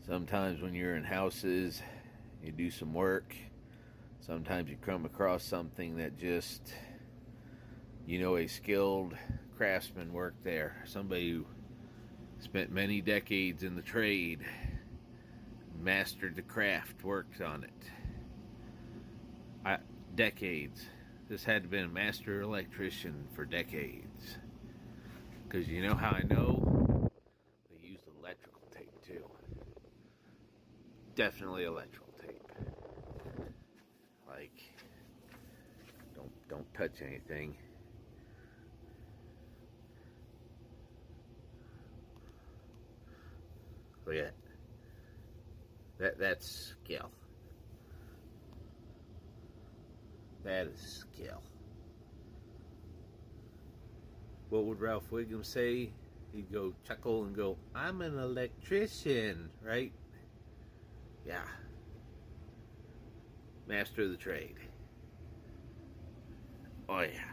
Sometimes when you're in houses, you do some work. Sometimes you come across something that just, a skilled craftsman worked there. Somebody who spent many decades in the trade, mastered the craft, worked on it. Decades. This had to have been a master electrician for decades. Because you know how I know? They used electrical tape too. Definitely electrical tape. Like, don't touch anything. Look at that. That's skill. That is skill. What would Ralph Wiggum say? He'd go chuckle and go, "I'm an electrician," right? Yeah. Master of the trade. Oh yeah.